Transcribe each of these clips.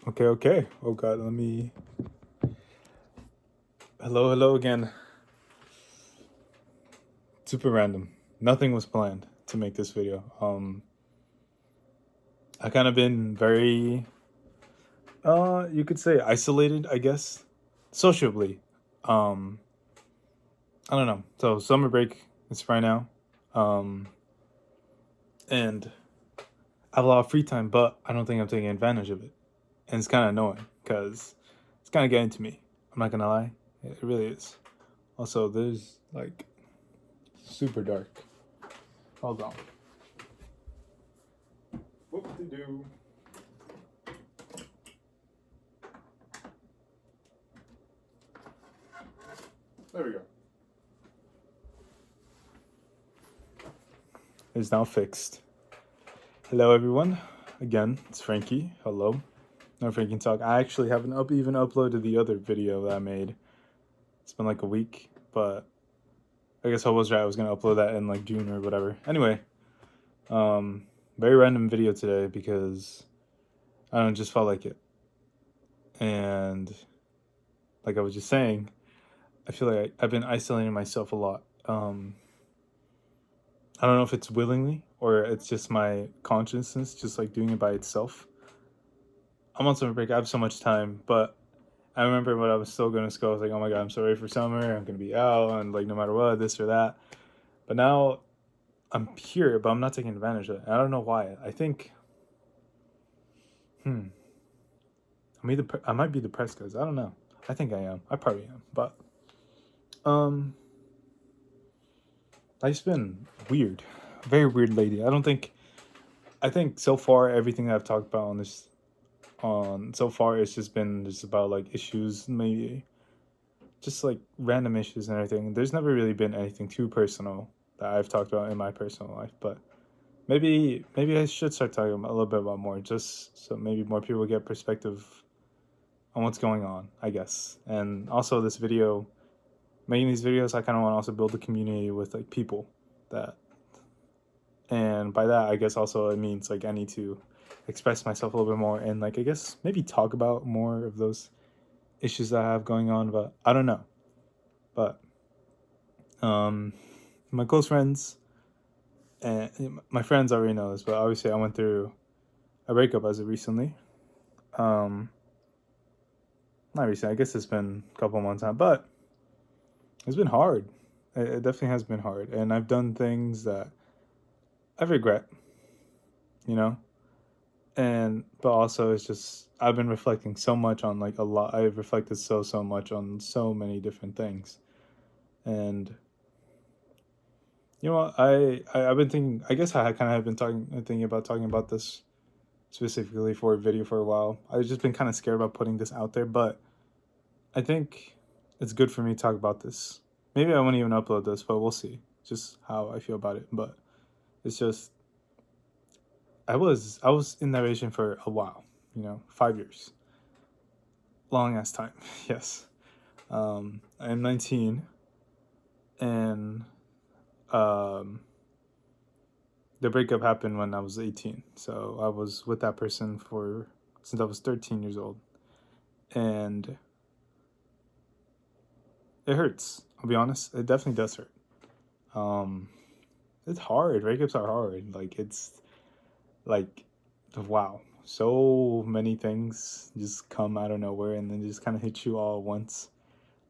Okay. Oh God, Hello again. Super random. Nothing was planned to make this video. I kind of been very, you could say isolated, I guess, sociably. Um, I don't know. So summer break is right now, um, and I have a lot of free time, but I don't think I'm taking advantage of it, and it's kind of annoying because it's kind of getting to me. I'm not gonna lie, it really is. Also, there's like super dark. Hold on. Whoop de doo. There we go. It's now fixed. Hello, everyone. Again, it's Frankie. Hello. No Frankie Talk. I actually haven't even uploaded the other video that I made. It's been like a week, but I guess I was right. I was gonna upload that in like June or whatever. Anyway, very random video today because I don't know, just felt like it. And like I was just saying, I feel like I've been isolating myself a lot. I don't know if it's willingly or it's just my consciousness just like doing it by itself. I'm on summer break. I have so much time, but I remember when I was still going to school, I was like, oh my God, I'm so ready for summer. I'm going to be out and like no matter what, this or that. But now I'm here, but I'm not taking advantage of it. I don't know why. I think, hmm, I might be depressed because I don't know. I think I am. I probably am. But um, life's been weird, very weird lately. I think so far everything that I've talked about on this on so far it's just been just about like issues, maybe just like random issues and everything. There's never really been anything too personal that I've talked about in my personal life, but maybe I should start talking a little bit about more, just so maybe more people get perspective on what's going on, I guess. And also this video, making these videos, I kind of want to also build a community with like people that, and by that I guess also it means like I need to express myself a little bit more and like I guess maybe talk about more of those issues that I have going on, but I don't know. But um my close friends and my friends already know this, but obviously I went through a breakup as of recently. Um, Not recently. I guess it's been a couple months now, but it's been hard. It definitely has been hard, and I've done things that I regret, you know. And but also it's just I've been reflecting so much on like a lot. I've reflected so much on so many different things, and you know what? I've been thinking. I guess I kind of have been talking about this specifically for a video for a while. I've just been kind of scared about putting this out there, but I think it's good for me to talk about this. Maybe I won't even upload this, but we'll see just how I feel about it. But it's just I was in that relation for a while, 5 years, long ass time. Yes, I'm 19, and um, the breakup happened when I was 18. So I was with that person for since I was 13 years old, and it hurts. I'll be honest, it definitely does hurt. Um, it's hard. Breakups are hard. Like it's like wow, so many things just come out of nowhere and then just kind of hit you all at once.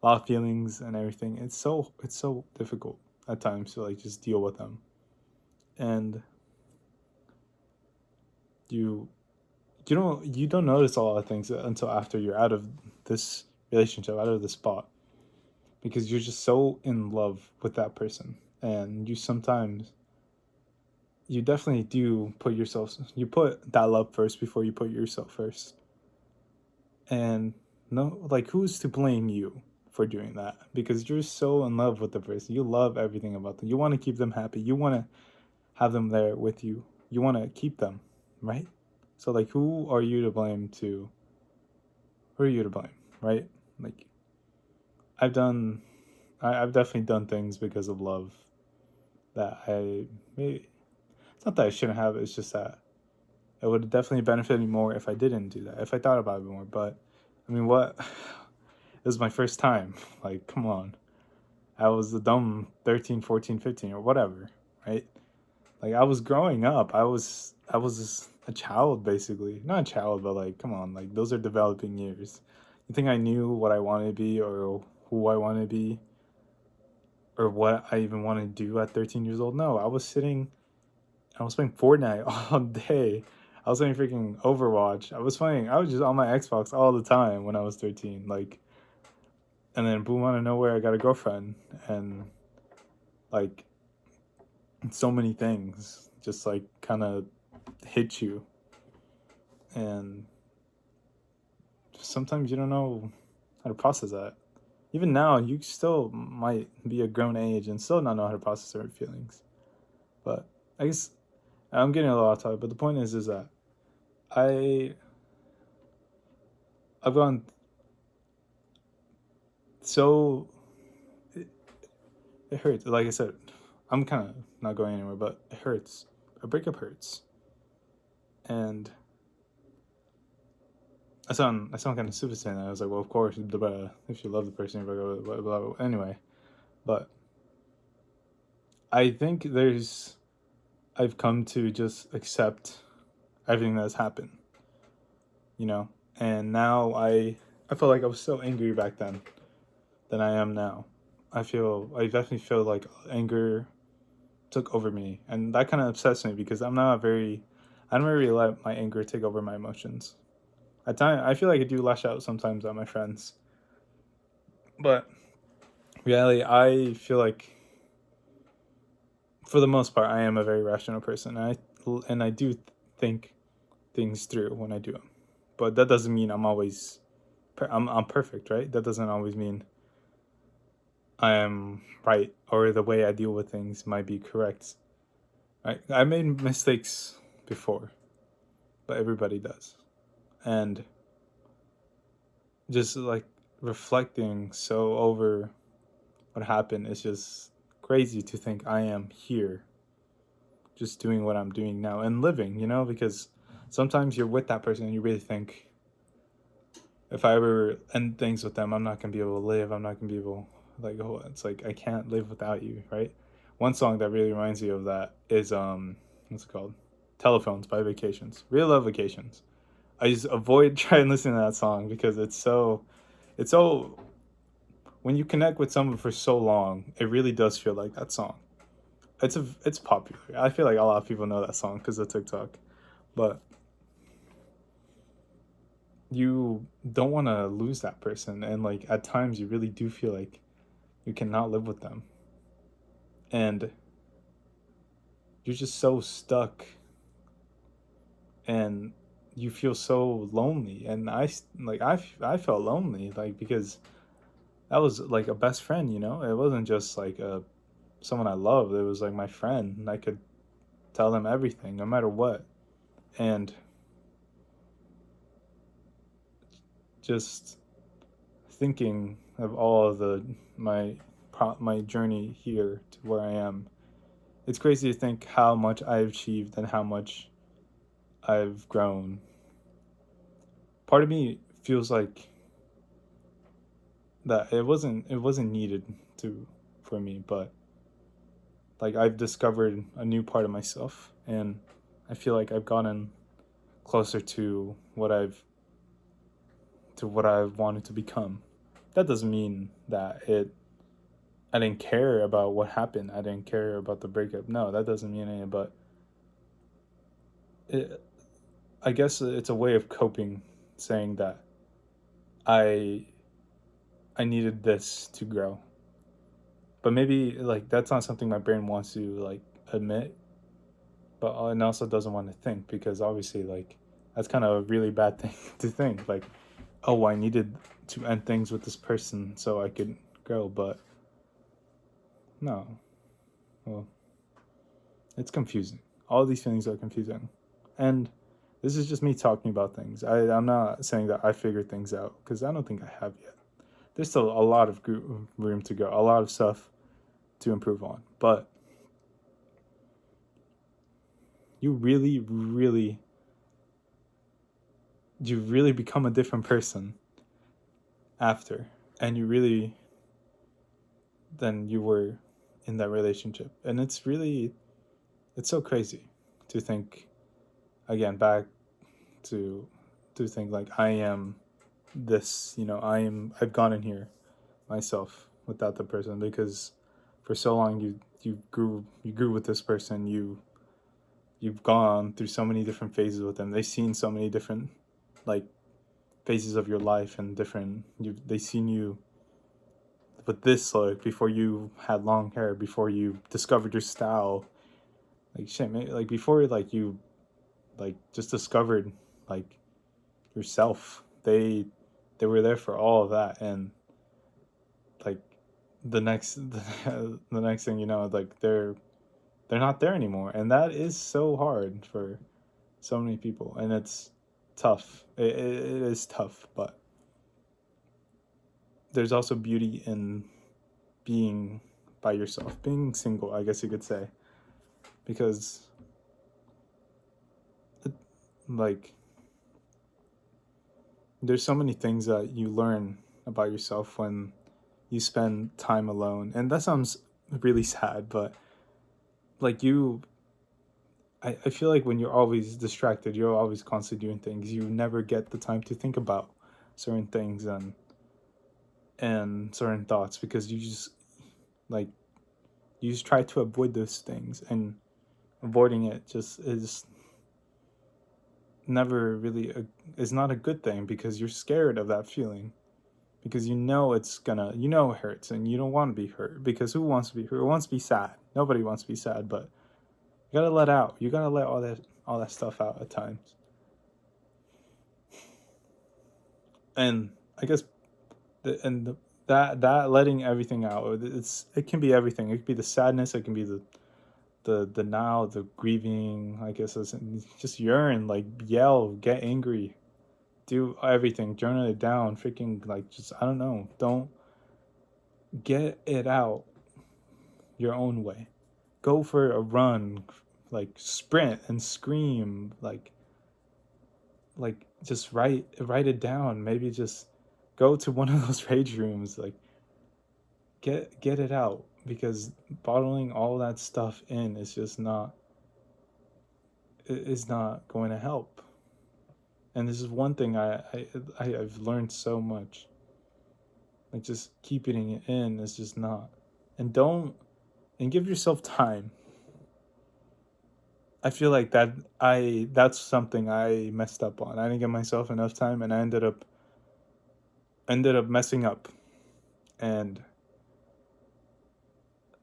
A lot of feelings and everything. It's so difficult at times to like just deal with them, and you you don't notice a lot of things until after you're out of this relationship, out of the spot, because you're just so in love with that person, and you definitely do you put that love first before you put yourself first. And no, like who's to blame you for doing that? Because you're so in love with the person. You love everything about them. You want to keep them happy. You want to have them there with you. You want to keep them, right? So like who are you to blame, right? Like I've done I've definitely done things because of love that I maybe it's not that I shouldn't have, it's just that It would have definitely benefited me more if I didn't do that, if I thought about it more. But I mean, what? It was my first time. Like, come on. I was a dumb 13, 14, 15, or whatever, right? Like, I was growing up. I was just a child, basically. Not a child, but like, come on. Like, those are developing years. You think I knew what I wanted to be or who I wanted to be or what I even wanted to do at 13 years old? No, I was playing Fortnite all day. I was playing freaking Overwatch. I was just on my Xbox all the time when I was 13. Like, and then boom, out of nowhere, I got a girlfriend. And like, so many things just like kind of hit you. And sometimes you don't know how to process that. Even now, you still might be a grown age and still not know how to process certain feelings. But I guess I'm getting a lot off topic. But the point is that I I've gone so it, it hurts. Like I said, I'm kind of not going anywhere, but it hurts. A breakup hurts, and I sound kind of stupid saying that. I was like, well, of course, if you love the person, you're like, blah, blah, blah. Anyway, but I think I've come to just accept everything that's happened, you know, and now I felt like I was so angry back then than I am now. I definitely feel like anger took over me, and that kind of upsets me because I don't really let my anger take over my emotions. At times, I feel like I do lash out sometimes at my friends, but reality, I feel like for the most part, I am a very rational person, and I do think things through when I do them. But that doesn't mean I'm perfect, right? That doesn't always mean I am right or the way I deal with things might be correct. I made mistakes before, but everybody does, and just like reflecting so over what happened is just crazy to think I am here just doing what I'm doing now and living, because sometimes you're with that person and you really think if I ever end things with them, I'm not gonna be able to live. I'm not gonna be able, like, oh, it's like I can't live without you, right? One song that really reminds me of that is what's it called? Telephones by Vacations. Real love Vacations. I just avoid trying listening to that song because it's so when you connect with someone for so long, it really does feel like that song. It's popular. I feel like a lot of people know that song because of TikTok, but you don't want to lose that person, and like at times you really do feel like you cannot live with them, and you're just so stuck, and you feel so lonely. And I felt lonely, like, because that was like a best friend. It wasn't just like someone I loved. It was like my friend, and I could tell them everything no matter what. And just thinking of all of my journey here to where I am, it's crazy to think how much I've achieved and how much I've grown. Part of me feels like that it wasn't needed to for me, but like I've discovered a new part of myself, and I feel like I've gotten closer to what I've wanted to become. That doesn't mean that I didn't care about what happened. I didn't care about the breakup. No, that doesn't mean anything. But it, I guess it's a way of coping, saying that I I needed this to grow. But maybe like that's not something my brain wants to like admit, but it also doesn't want to think because obviously like that's kind of a really bad thing to think. Like, oh, I needed to end things with this person so I could grow, but no. Well, it's confusing. All these feelings are confusing. And this is just me talking about things. I'm not saying that I figured things out because I don't think I have yet. There's still a lot of room to go, a lot of stuff to improve on. But you really, really you really become a different person after, and you really than you were in that relationship. And it's so crazy to think again back to think like I am this, I've gone in here myself without the person, because for so long you grew with this person, you've gone through so many different phases with them. They've seen so many different like phases of your life, and different they've seen you with this look before you had long hair, before you discovered your style, like shit, man, like before like you like just discovered like yourself. They were there for all of that, and like the next the next thing you know, like they're not there anymore, and that is so hard for so many people, and it's tough. It is tough, but there's also beauty in being by yourself, being single, I guess you could say, because it, like there's so many things that you learn about yourself when you spend time alone, and that sounds really sad, but like I feel like when you're always distracted, you're always constantly doing things, you never get the time to think about certain things and certain thoughts, because like you just try to avoid those things, and avoiding it just is never really is not a good thing, because you're scared of that feeling, because it hurts, and you don't want to be hurt, because who wants to be hurt? Who wants to be sad? Nobody wants to be sad, but you gotta let out. You gotta let all that stuff out at times. And I guess that letting everything out, it can be everything. It could be the sadness. It can be the now, the grieving. I guess it's just yearn, like yell, get angry, do everything, journal it down, freaking like just I don't know. Don't get it out your own way. Go for a run, like sprint and scream, like just write it down. Maybe just go to one of those rage rooms, like get it out, because bottling all that stuff in is not going to help. And this is one thing I've learned so much. Like just keeping it in is just not. And don't and give yourself time. I feel like that's something I messed up on. I didn't give myself enough time, and I ended up messing up. And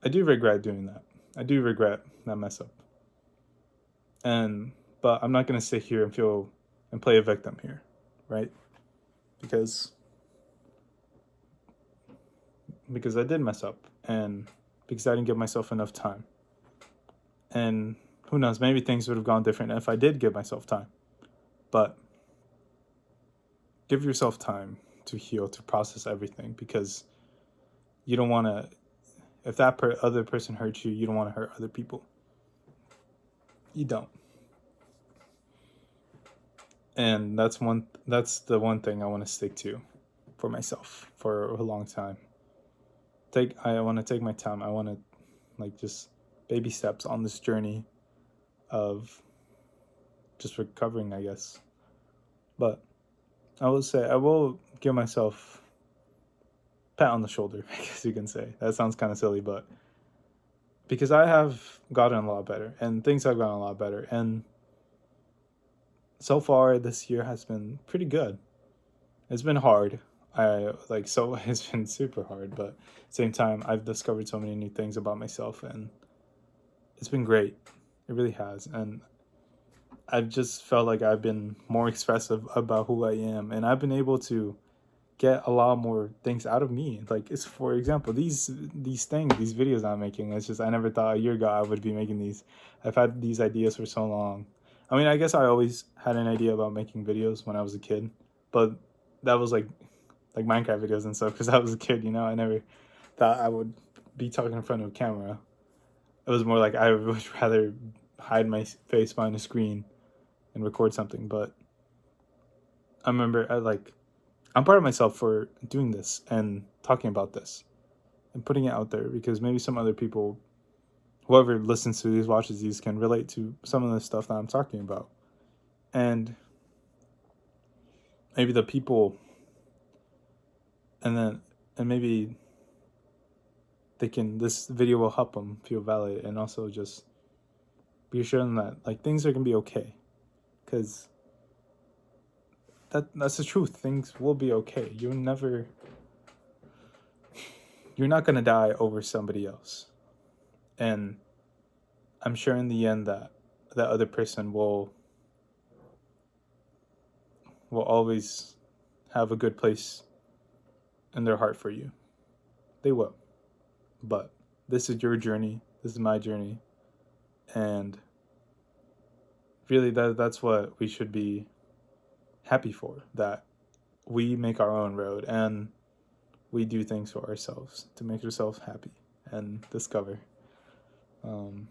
I do regret doing that. I do regret that mess up. And but I'm not gonna sit here and play a victim here, right? Because I did mess up, and because I didn't give myself enough time. And who knows, maybe things would have gone different if I did give myself time. But give yourself time to heal, to process everything, because you don't want to, if that other person hurts you, you don't want to hurt other people. You don't. And that's the one thing I want to stick to for myself for a long time. I want to take my time. I want to like just baby steps on this journey of just recovering, I guess. But I will say I will give myself a pat on the shoulder, I guess you can say. That sounds kind of silly, but because I have gotten a lot better, and things have gotten a lot better, and so far this year has been pretty good. It's been hard. It's been super hard, but at the same time I've discovered so many new things about myself, and it's been great. It really has. And I've just felt like I've been more expressive about who I am, and I've been able to get a lot more things out of me. Like it's, for example, these videos I'm making. It's just I never thought a year ago I would be making these. I've had these ideas for so long. I mean, I guess I always had an idea about making videos when I was a kid, but that was like Minecraft videos and stuff because I was a kid. I never thought I would be talking in front of a camera. It was more like I would rather hide my face behind a screen and record something. But I remember I'm proud of myself for doing this and talking about this and putting it out there because maybe some other people, whoever listens to these, watches these, can relate to some of the stuff that I'm talking about. And maybe the people, and then, and maybe this video will help them feel valid and also just reassure them that like things are going to be okay. Because that's the truth. Things will be okay. You're not going to die over somebody else. And I'm sure in the end that that other person will always have a good place in their heart for you. They will. But this is your journey. This is my journey. And really that's what we should be happy for, that we make our own road and we do things for ourselves to make ourselves happy and discover. Um,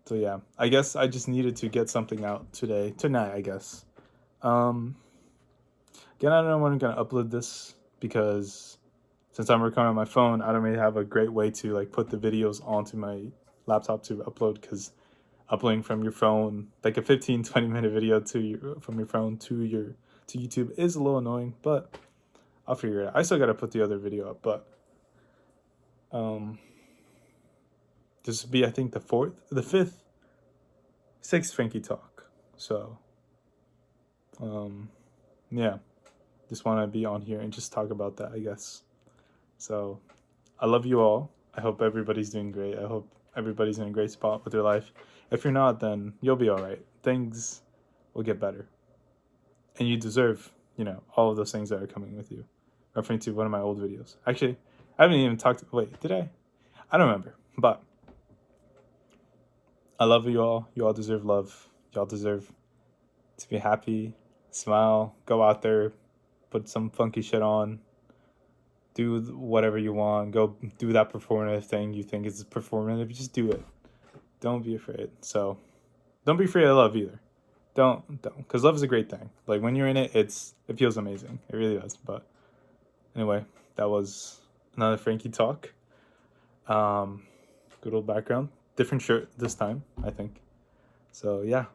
so yeah, I guess I just needed to get something out tonight, I guess. Um, Again, I don't know when I'm gonna upload this because since I'm recording on my phone, I don't really have a great way to like put the videos onto my laptop to upload, because uploading from your phone, like a 15-20 minute video from your phone to YouTube is a little annoying, but I'll figure it out. I still gotta put the other video up, but um this will be, I think, the fifth, sixth Frankie Talk. So yeah, just want to be on here and just talk about that, I guess. So I love you all. I hope everybody's doing great. I hope everybody's in a great spot with their life. If you're not, then you'll be all right. Things will get better. And you deserve, all of those things that are coming with you. Referring to one of my old videos. Actually, I haven't even talked. Wait, did I? I don't remember. But I love you all. You all deserve love. Y'all deserve to be happy, smile, go out there, put some funky shit on, do whatever you want, go do that performative thing you think is performative, just do it. Don't be afraid. So don't be afraid of love either. Don't, because love is a great thing. Like when you're in it, it feels amazing. It really does. But anyway, that was another Frankie Talk. Good old background, different shirt this time, I think. So yeah,